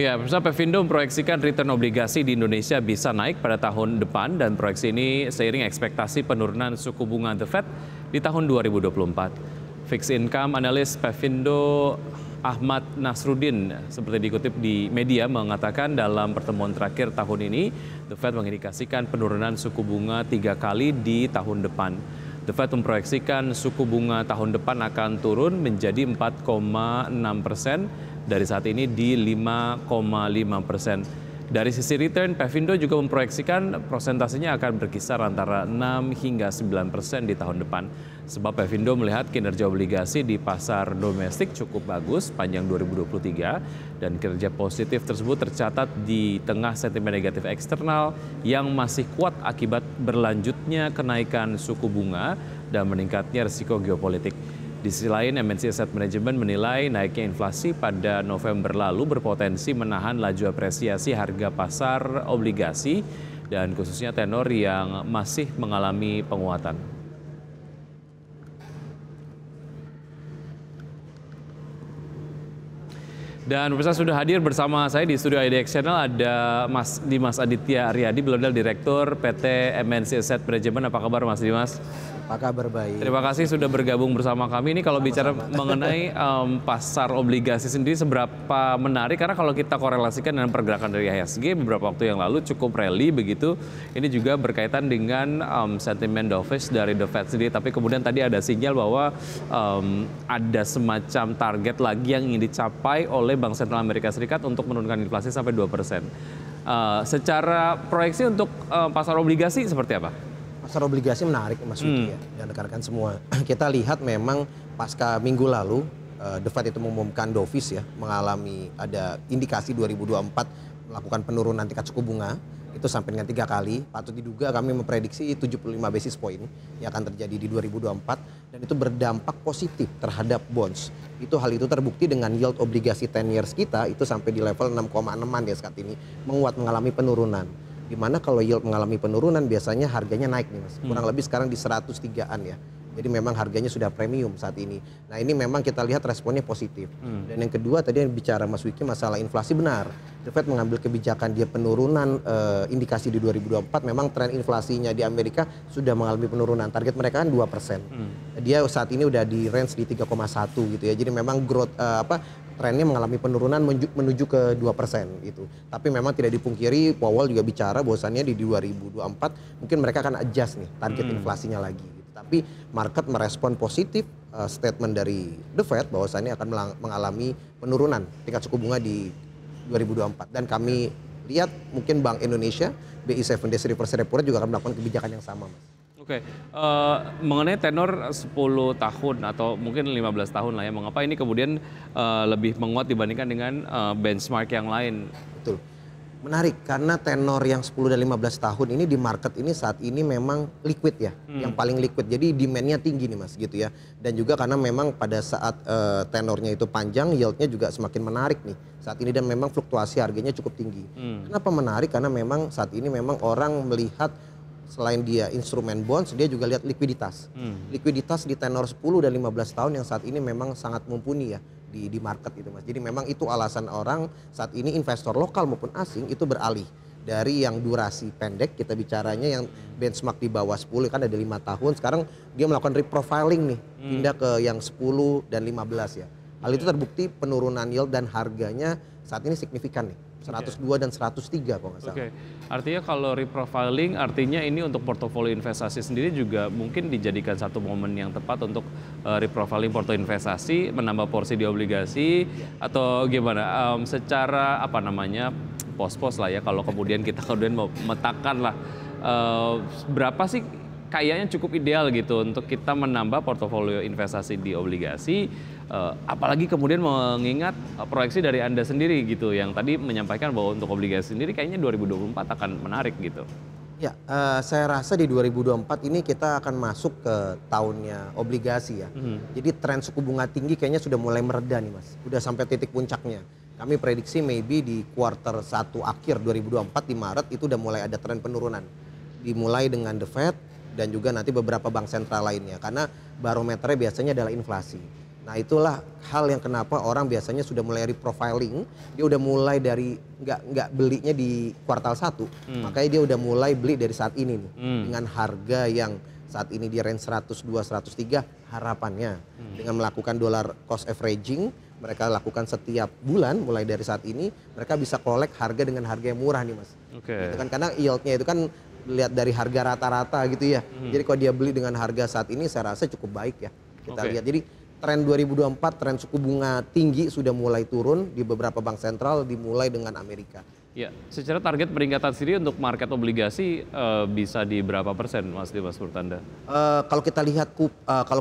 Ya, pemirsa, Pevindo memproyeksikan return obligasi di Indonesia bisa naik pada tahun depan dan proyeksi ini seiring ekspektasi penurunan suku bunga The Fed di tahun 2024. Fixed income analis Pevindo Ahmad Nasruddin seperti dikutip di media mengatakan dalam pertemuan terakhir tahun ini The Fed mengindikasikan penurunan suku bunga 3 kali di tahun depan. The Fed memproyeksikan suku bunga tahun depan akan turun menjadi 4,6% dari saat ini di 5,5%. Dari sisi return, Pevindo juga memproyeksikan prosentasenya akan berkisar antara 6 hingga 9% di tahun depan. Sebab Pevindo melihat kinerja obligasi di pasar domestik cukup bagus panjang 2023 dan kinerja positif tersebut tercatat di tengah sentimen negatif eksternal yang masih kuat akibat berlanjutnya kenaikan suku bunga dan meningkatnya risiko geopolitik. Di sisi lain, MNC Asset Management menilai naiknya inflasi pada November lalu berpotensi menahan laju apresiasi harga pasar obligasi dan khususnya tenor yang masih mengalami penguatan. Dan pemirsa, sudah hadir bersama saya di studio IDX Channel ada Mas Dimas Aditya Aryadi, beliau adalah Direktur PT MNC Asset Management. Apa kabar Mas Dimas? Apa kabar, baik. Terima kasih sudah bergabung bersama kami. Ini kalau bicara mengenai pasar obligasi sendiri seberapa menarik, karena kalau kita korelasikan dengan pergerakan dari IHSG beberapa waktu yang lalu cukup rally begitu. Ini juga berkaitan dengan sentimen dovish dari The Fed sendiri. Tapi kemudian tadi ada sinyal bahwa ada semacam target lagi yang ingin dicapai oleh Bank Sentral Amerika Serikat untuk menurunkan inflasi sampai 2%. Secara proyeksi untuk pasar obligasi seperti apa? Pasar obligasi menarik Mas Wiki ya, dan rekan-rekan semua. Kita lihat memang pasca minggu lalu The Fed itu mengumumkan dovish ya, mengalami ada indikasi 2024 melakukan penurunan tingkat suku bunga itu sampai dengan 3 kali. Patut diduga kami memprediksi 75 basis point yang akan terjadi di 2024 dan itu berdampak positif terhadap bonds. Hal itu terbukti dengan yield obligasi 10 years kita itu sampai di level 6,6-an ya saat ini, mengalami penurunan. Dimana kalau yield mengalami penurunan biasanya harganya naik nih Mas. Kurang lebih sekarang di 103-an ya. Jadi memang harganya sudah premium saat ini. Nah ini memang kita lihat responnya positif. Dan yang kedua tadi yang bicara Mas Wiki masalah inflasi benar. The Fed mengambil kebijakan dia penurunan indikasi di 2024. Memang tren inflasinya di Amerika sudah mengalami penurunan. Target mereka kan 2%. Dia saat ini udah di range di 3,1 gitu ya. Jadi memang growth trennya mengalami penurunan menuju ke 2% itu. Tapi memang tidak dipungkiri Powell juga bicara bahwasannya di 2024 mungkin mereka akan adjust nih target inflasinya lagi. Gitu. Tapi market merespon positif statement dari The Fed bahwasannya akan mengalami penurunan tingkat suku bunga di 2024. Dan kami lihat mungkin Bank Indonesia, BI 7 Days Reverse Repo Rate juga akan melakukan kebijakan yang sama, Mas. Oke, mengenai tenor 10 tahun atau mungkin 15 tahun lah ya, mengapa ini kemudian lebih menguat dibandingkan dengan benchmark yang lain? Betul, menarik karena tenor yang 10 dan 15 tahun ini di market ini saat ini memang liquid ya, yang paling liquid. Jadi demand-nya tinggi nih Mas gitu ya. Dan juga karena memang pada saat tenornya itu panjang, yield-nya juga semakin menarik nih saat ini dan memang fluktuasi harganya cukup tinggi. Kenapa menarik? Karena memang saat ini memang orang melihat selain dia instrumen bonds, dia juga lihat likuiditas. Likuiditas di tenor 10 dan 15 tahun yang saat ini memang sangat mumpuni ya di market itu Mas. Jadi memang itu alasan orang saat ini investor lokal maupun asing itu beralih dari yang durasi pendek, kita bicaranya yang benchmark di bawah 10 kan ada 5 tahun, sekarang dia melakukan reprofiling nih, pindah ke yang 10 dan 15 ya. Hal itu terbukti penurunan yield dan harganya saat ini signifikan nih. 102 dan 103 kalau nggak salah. Oke, artinya kalau reprofiling artinya ini untuk portofolio investasi sendiri juga mungkin dijadikan satu momen yang tepat untuk reprofiling portofolio investasi, menambah porsi di obligasi atau gimana? Secara apa namanya pos-pos lah ya, kalau kemudian kita kemudian mau memetakan lah berapa sih kayaknya cukup ideal gitu untuk kita menambah portofolio investasi di obligasi, apalagi kemudian mengingat proyeksi dari Anda sendiri gitu yang tadi menyampaikan bahwa untuk obligasi sendiri kayaknya 2024 akan menarik gitu. Ya, saya rasa di 2024 ini kita akan masuk ke tahunnya obligasi ya. Jadi tren suku bunga tinggi kayaknya sudah mulai mereda nih Mas, sudah sampai titik puncaknya. Kami prediksi maybe di kuartal 1 akhir 2024 di Maret itu udah mulai ada tren penurunan. Dimulai dengan The Fed dan juga nanti beberapa bank sentral lainnya karena barometernya biasanya adalah inflasi. Nah itulah hal yang kenapa orang biasanya sudah mulai reprofiling, dia udah mulai dari nggak belinya di kuartal 1, makanya dia udah mulai beli dari saat ini nih. Dengan harga yang saat ini di range 102, 103, harapannya dengan melakukan dollar cost averaging, mereka lakukan setiap bulan mulai dari saat ini, mereka bisa collect harga dengan harga yang murah nih Mas. Gitu kan, karena yieldnya itu kan lihat dari harga rata-rata gitu ya. Jadi kalau dia beli dengan harga saat ini saya rasa cukup baik ya. Kita lihat. Jadi tren 2024, tren suku bunga tinggi sudah mulai turun di beberapa bank sentral dimulai dengan Amerika. Ya, secara target peningkatan sendiri untuk market obligasi bisa di berapa persen, Mas Dimas menurut Anda? Kalau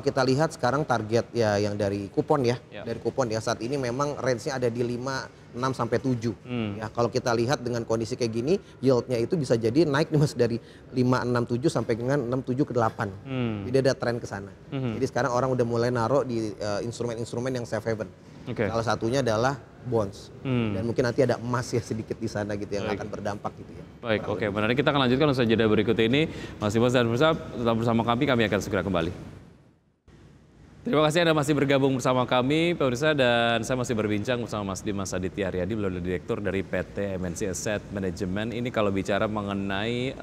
kita lihat sekarang target ya yang dari kupon ya, dari kupon ya saat ini memang range-nya ada di 5, 6 sampai 7. Ya, kalau kita lihat dengan kondisi kayak gini, yield-nya itu bisa jadi naik nih Mas dari 5, 6, 7 sampai dengan 6, 7 ke 8. Jadi ada tren ke sana. Jadi sekarang orang udah mulai naruh di instrumen-instrumen yang safe haven. Salah satunya adalah bonds, dan mungkin nanti ada emas ya sedikit di sana gitu yang akan berdampak gitu ya. Baik, oke, menarik. Kita akan lanjutkan usai jeda berikut ini. Mas Dimas dan Pemirsa, tetap bersama kami akan segera kembali. Terima kasih Anda masih bergabung bersama kami, pemirsa, dan saya masih berbincang bersama Mas Dimas Aditya Haryadi, beliau adalah Direktur dari PT MNC Asset Management. Ini kalau bicara mengenai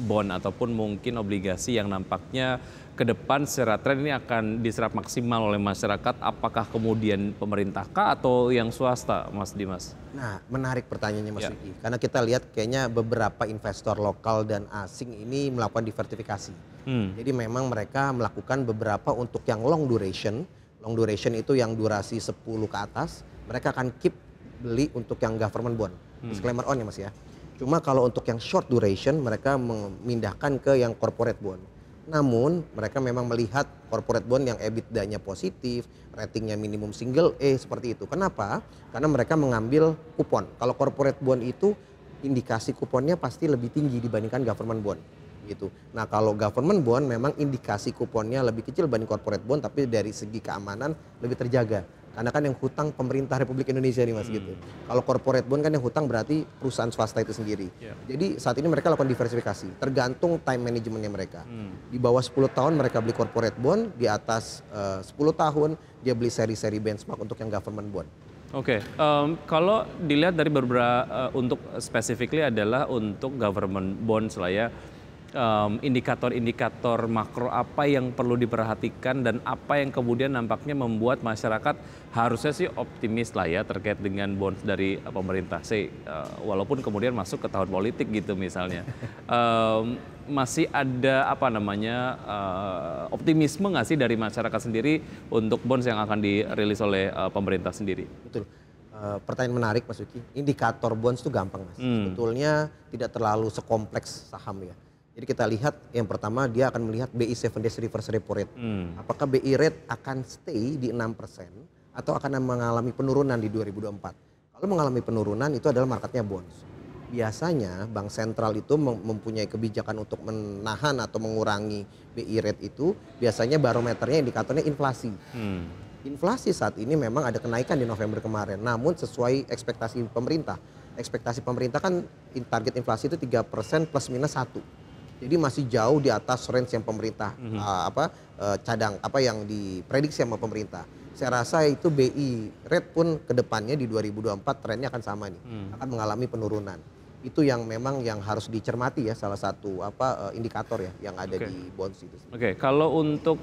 bond ataupun mungkin obligasi yang nampaknya ke depan secara tren ini akan diserap maksimal oleh masyarakat, apakah kemudian pemerintah kah atau yang swasta, Mas Dimas? Nah, menarik pertanyaannya Mas Vicky, karena kita lihat kayaknya beberapa investor lokal dan asing ini melakukan diversifikasi. Jadi memang mereka melakukan beberapa untuk yang long duration itu yang durasi 10 ke atas, mereka akan keep beli untuk yang government bond. Disclaimer on ya Mas ya. Cuma kalau untuk yang short duration mereka memindahkan ke yang corporate bond. Namun mereka memang melihat corporate bond yang EBITDA-nya positif, ratingnya minimum single A seperti itu. Kenapa? Karena mereka mengambil kupon. Kalau corporate bond itu indikasi kuponnya pasti lebih tinggi dibandingkan government bond gitu. Nah, kalau government bond memang indikasi kuponnya lebih kecil dibanding corporate bond, tapi dari segi keamanan lebih terjaga. Karena kan yang hutang pemerintah Republik Indonesia nih Mas gitu. Kalau corporate bond kan yang hutang berarti perusahaan swasta itu sendiri. Jadi saat ini mereka lakukan diversifikasi, tergantung time managementnya mereka. Di bawah 10 tahun mereka beli corporate bond, di atas 10 tahun dia beli seri-seri benchmark untuk yang government bond. Oke, kalau dilihat dari beberapa untuk specifically adalah untuk government bonds lah ya, indikator-indikator makro apa yang perlu diperhatikan dan apa yang kemudian nampaknya membuat masyarakat harusnya sih optimis lah ya terkait dengan bonds dari pemerintah. Walaupun kemudian masuk ke tahun politik gitu misalnya, masih ada apa namanya optimisme nggak sih dari masyarakat sendiri untuk bonds yang akan dirilis oleh pemerintah sendiri? Betul. Pertanyaan menarik Mas Vicky. Indikator bonds itu gampang Mas. Sebetulnya tidak terlalu sekompleks saham ya. Jadi kita lihat yang pertama dia akan melihat BI 7 days reverse repo rate. Apakah BI rate akan stay di 6% atau akan mengalami penurunan di 2024. Kalau mengalami penurunan itu adalah marketnya bonds. Biasanya bank sentral itu mempunyai kebijakan untuk menahan atau mengurangi BI rate itu, biasanya barometernya indikatornya inflasi. Inflasi saat ini memang ada kenaikan di November kemarin, namun sesuai ekspektasi pemerintah. Ekspektasi pemerintah kan target inflasi itu 3% plus minus 1. Jadi masih jauh di atas range yang pemerintah yang diprediksi sama pemerintah. Saya rasa itu BI rate pun ke depannya di 2024 trennya akan sama nih, akan mengalami penurunan. Itu yang memang yang harus dicermati ya, salah satu indikator ya yang ada di bonds itu. Oke, kalau untuk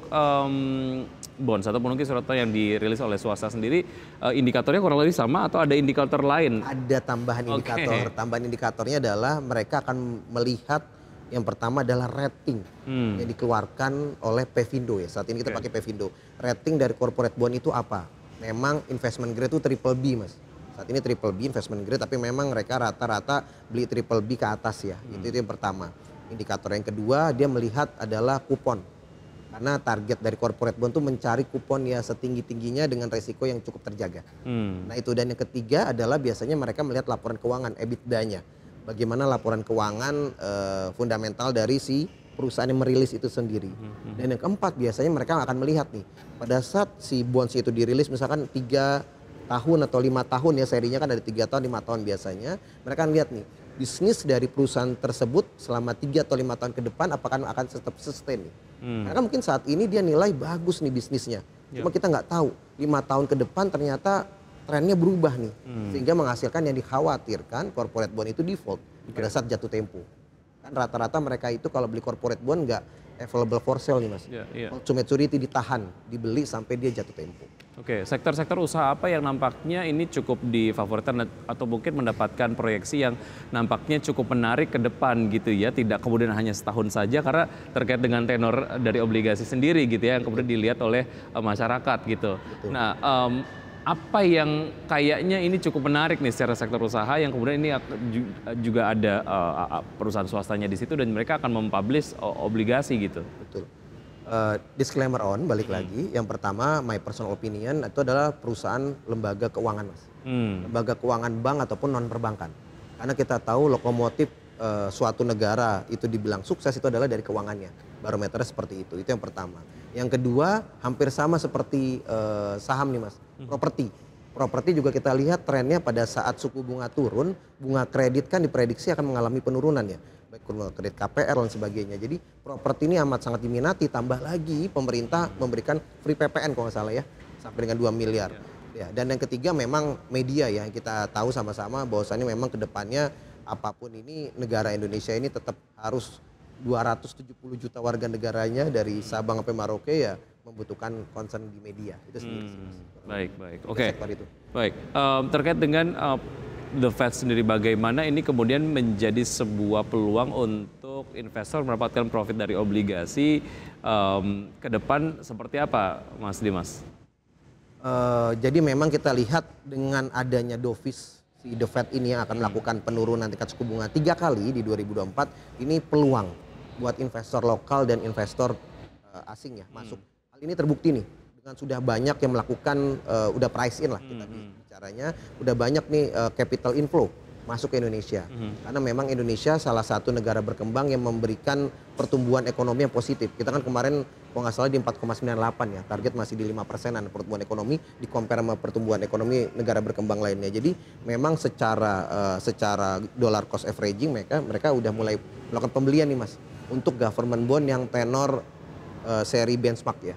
bonds ataupun mungkin surat yang dirilis oleh swasta sendiri, indikatornya kurang lebih sama atau ada indikator lain? Ada tambahan indikator. Tambahan indikatornya adalah mereka akan melihat yang pertama adalah rating yang dikeluarkan oleh Pevindo ya. Saat ini kita pakai Pevindo. Rating dari corporate bond itu apa? Memang investment grade itu triple B Mas. Saat ini triple B investment grade, tapi memang mereka rata-rata beli triple B ke atas ya. Itu yang pertama. Indikator yang kedua dia melihat adalah kupon. Karena target dari corporate bond itu mencari kupon ya setinggi-tingginya dengan resiko yang cukup terjaga. Nah itu, dan yang ketiga adalah biasanya mereka melihat laporan keuangan EBITDA-nya. Bagaimana laporan keuangan fundamental dari si perusahaan yang merilis itu sendiri. Dan yang keempat biasanya mereka akan melihat nih, pada saat si bonds itu dirilis misalkan 3 tahun atau 5 tahun ya, serinya kan dari 3 tahun 5 tahun biasanya, mereka akan lihat nih bisnis dari perusahaan tersebut selama 3 atau 5 tahun ke depan apakah akan tetap sustain nih. Karena kan mungkin saat ini dia nilai bagus nih bisnisnya, Cuma kita nggak tahu 5 tahun ke depan ternyata trennya berubah nih, sehingga menghasilkan yang dikhawatirkan corporate bond itu default pada saat jatuh tempo. Kan rata-rata mereka itu kalau beli corporate bond nggak available for sale nih mas, to maturity ditahan, dibeli sampai dia jatuh tempo. Oke, sektor-sektor usaha apa yang nampaknya ini cukup difavoritkan atau mungkin mendapatkan proyeksi yang nampaknya cukup menarik ke depan gitu ya, tidak kemudian hanya setahun saja karena terkait dengan tenor dari obligasi sendiri gitu ya yang kemudian dilihat oleh masyarakat gitu. Betul. Nah, apa yang kayaknya ini cukup menarik nih secara sektor usaha yang kemudian ini juga ada perusahaan swastanya di situ dan mereka akan mempublish obligasi gitu. Betul. Disclaimer on, balik lagi. Yang pertama, my personal opinion itu adalah perusahaan lembaga keuangan, mas. Lembaga keuangan bank ataupun non perbankan. Karena kita tahu lokomotif suatu negara itu dibilang sukses itu adalah dari keuangannya. Barometernya seperti itu. Itu yang pertama. Yang kedua, hampir sama seperti saham nih, mas. Properti. Properti juga kita lihat trennya pada saat suku bunga turun, bunga kredit kan diprediksi akan mengalami penurunan ya. Baik kredit KPR dan sebagainya. Jadi properti ini amat sangat diminati, tambah lagi pemerintah memberikan free PPN kalau nggak salah ya, sampai dengan 2 miliar. Ya, dan yang ketiga memang media ya, kita tahu sama-sama bahwasannya memang kedepannya apapun ini negara Indonesia ini tetap harus 270 juta warga negaranya dari Sabang sampai Merauke ya membutuhkan concern di media. Itu sendiri sih. Baik. Oke. Baik. Terkait dengan The Fed sendiri bagaimana ini kemudian menjadi sebuah peluang untuk investor mendapatkan profit dari obligasi ke depan seperti apa Mas Dimas? Jadi memang kita lihat dengan adanya dovish si The Fed ini yang akan melakukan penurunan tingkat suku bunga 3 kali di 2024, ini peluang buat investor lokal dan investor asing ya masuk. Hal ini terbukti nih dengan sudah banyak yang melakukan udah price in lah kita bicaranya, udah banyak nih capital inflow masuk ke Indonesia. Karena memang Indonesia salah satu negara berkembang yang memberikan pertumbuhan ekonomi yang positif. Kita kan kemarin kalau nggak salah di 4,98 ya, target masih di 5%-an pertumbuhan ekonomi di compare sama pertumbuhan ekonomi negara berkembang lainnya. Jadi memang secara dollar cost averaging mereka udah mulai melakukan pembelian nih mas untuk government bond yang tenor seri benchmark ya.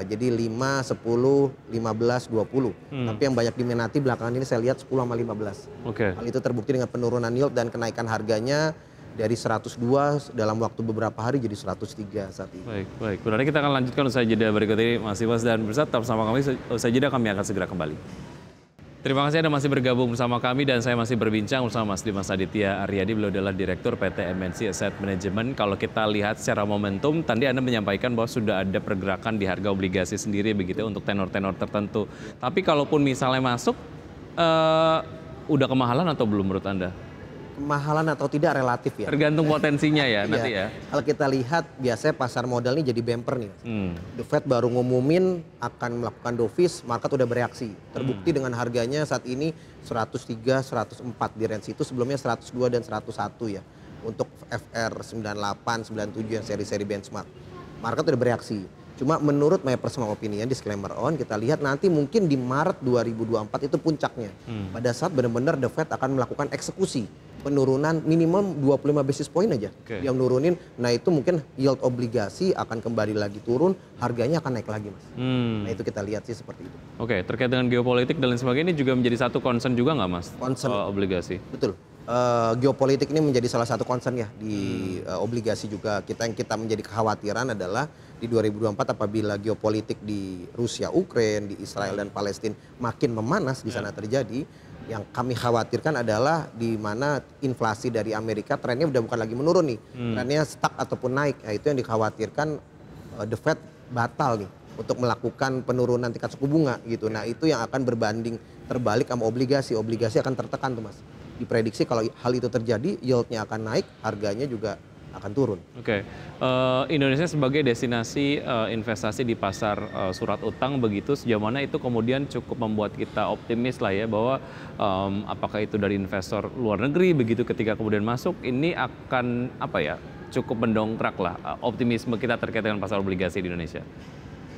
Jadi 5, 10, 15, 20. Tapi yang banyak diminati belakangan ini saya lihat 10 sama 15. Hal itu terbukti dengan penurunan yield dan kenaikan harganya dari 102 dalam waktu beberapa hari jadi 103 saat ini. Baik. Berarti kita akan lanjutkan usai jeda berikut ini Mas Dimas dan Pemirsa tetap bersama kami. Usai jeda kami akan segera kembali. Terima kasih Anda masih bergabung bersama kami dan saya masih berbincang bersama Mas Dimas Aditya Aryadi. Beliau adalah Direktur PT MNC Asset Management. Kalau kita lihat secara momentum, tadi Anda menyampaikan bahwa sudah ada pergerakan di harga obligasi sendiri begitu untuk tenor-tenor tertentu. Tapi kalaupun misalnya masuk, udah kemahalan atau belum menurut Anda? Kemahalan atau tidak relatif ya. Tergantung potensinya ya nanti ya. Kalau kita lihat biasanya pasar modal ini jadi bumper nih. The Fed baru ngumumin akan melakukan dovish, market udah bereaksi. Terbukti dengan harganya saat ini 103, 104 di range itu, sebelumnya 102 dan 101 ya. Untuk FR 98, 97 yang seri-seri benchmark. Market udah bereaksi. Cuma menurut my personal opinion, disclaimer on, kita lihat nanti mungkin di Maret 2024 itu puncaknya. Pada saat benar-benar The Fed akan melakukan eksekusi penurunan minimum 25 basis point aja. Yang nurunin, nah itu mungkin yield obligasi akan kembali lagi turun, harganya akan naik lagi mas. Nah itu kita lihat sih seperti itu. Terkait dengan geopolitik dan lain sebagainya ini juga menjadi satu concern juga nggak mas? Concern. Obligasi. Betul. Geopolitik ini menjadi salah satu concern ya di obligasi juga. Yang kita menjadi kekhawatiran adalah di 2024 apabila geopolitik di Rusia, Ukraina, di Israel dan Palestina makin memanas di sana terjadi, yang kami khawatirkan adalah di mana inflasi dari Amerika trennya udah bukan lagi menurun nih, trennya stuck ataupun naik. Nah, itu yang dikhawatirkan The Fed batal nih untuk melakukan penurunan tingkat suku bunga gitu. Nah itu yang akan berbanding terbalik sama obligasi. Obligasi akan tertekan tuh mas. Diprediksi kalau hal itu terjadi, yieldnya akan naik, harganya juga akan turun. Indonesia sebagai destinasi investasi di pasar surat utang begitu, sejauh mana itu kemudian cukup membuat kita optimis lah ya bahwa apakah itu dari investor luar negeri begitu ketika kemudian masuk ini akan cukup mendongkrak lah optimisme kita terkait dengan pasar obligasi di Indonesia.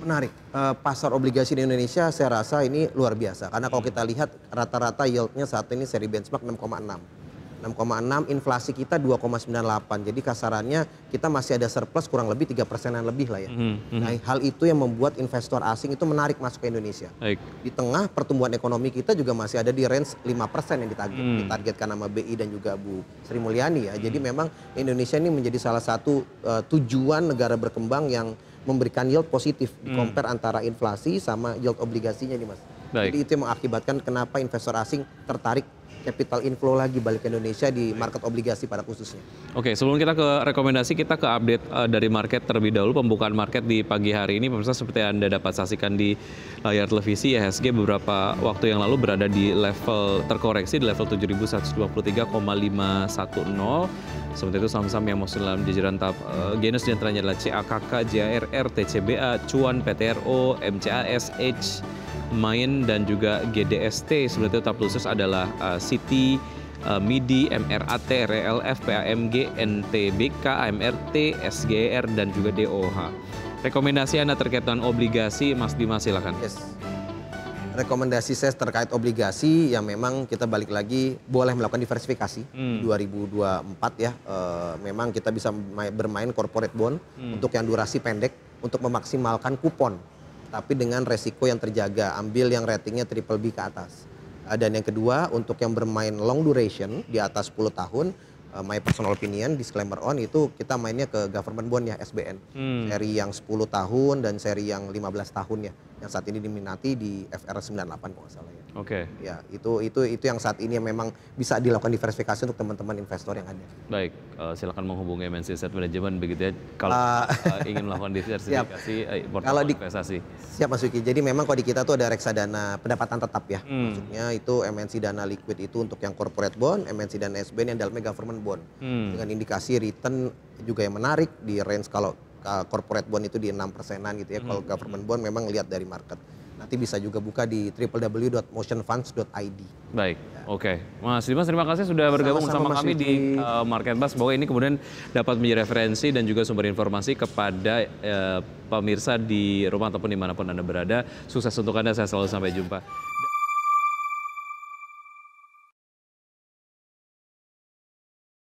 Menarik, pasar obligasi di Indonesia saya rasa ini luar biasa karena kalau kita lihat rata-rata yieldnya saat ini seri benchmark 6,6. 6,6, inflasi kita 2,98. Jadi kasarannya kita masih ada surplus kurang lebih 3%-an lebih lah ya. Nah, hal itu yang membuat investor asing itu menarik masuk ke Indonesia. Baik. Di tengah pertumbuhan ekonomi kita juga masih ada di range 5% yang ditargetkan sama BI dan juga Bu Sri Mulyani ya. Jadi memang Indonesia ini menjadi salah satu tujuan negara berkembang yang memberikan yield positif di compare antara inflasi sama yield obligasinya nih Mas. Baik. Jadi itu yang mengakibatkan kenapa investor asing tertarik capital inflow lagi balik ke Indonesia di market obligasi pada khususnya. Oke, sebelum kita ke rekomendasi, kita ke update dari market terlebih dahulu. Pembukaan market di pagi hari ini, pemirsa, seperti Anda dapat saksikan di layar televisi, IHSG beberapa waktu yang lalu berada di level terkoreksi di level 7.123,510. Sementara itu saham-saham yang masuk dalam jajaran tahap gainers diantaranya adalah CAKK, JARR, TCBA, Cuan, PTRO, MCAS, H, Main, dan juga GDST. Sebenarnya itu top losers adalah Citi, MIDI, MRAT, RLF, PAMG, NTBK, AMRT, SGR, dan juga DOH. Rekomendasi Anda terkait dengan obligasi, Mas Dimas, silakan. Yes. Rekomendasi saya terkait obligasi yang memang kita balik lagi boleh melakukan diversifikasi 2024 ya. Memang kita bisa bermain corporate bond untuk yang durasi pendek untuk memaksimalkan kupon. Tapi dengan resiko yang terjaga, ambil yang ratingnya triple B ke atas. Dan yang kedua, untuk yang bermain long duration di atas 10 tahun, my personal opinion, disclaimer on, itu kita mainnya ke government bond ya, SBN. Seri yang 10 tahun dan seri yang 15 tahun ya, yang saat ini diminati di FR98 kalau nggak salah ya. Oke. Ya, itu yang saat ini yang memang bisa dilakukan diversifikasi untuk teman-teman investor yang ada. Baik, silakan menghubungi MNC Asset Management begitu ya, kalau ingin melakukan diversifikasi portofolio investasi. Siap Mas Wiki. Jadi memang kalau di kita tuh ada reksadana pendapatan tetap ya. Maksudnya itu MNC Dana Liquid itu untuk yang corporate bond, MNC Dana SBN yang dalamnya government bond. Dengan indikasi return juga yang menarik di range, kalau corporate bond itu di 6%-an gitu ya. Kalau government bond memang lihat dari market. Nanti bisa juga buka di www.motionfunds.id. Baik, oke. Mas Dimas, terima kasih sudah bergabung bersama kami di Market Buzz. Semoga ini kemudian dapat menjadi referensi dan juga sumber informasi kepada pemirsa di rumah ataupun dimanapun Anda berada. Sukses untuk Anda, saya selalu sampai jumpa.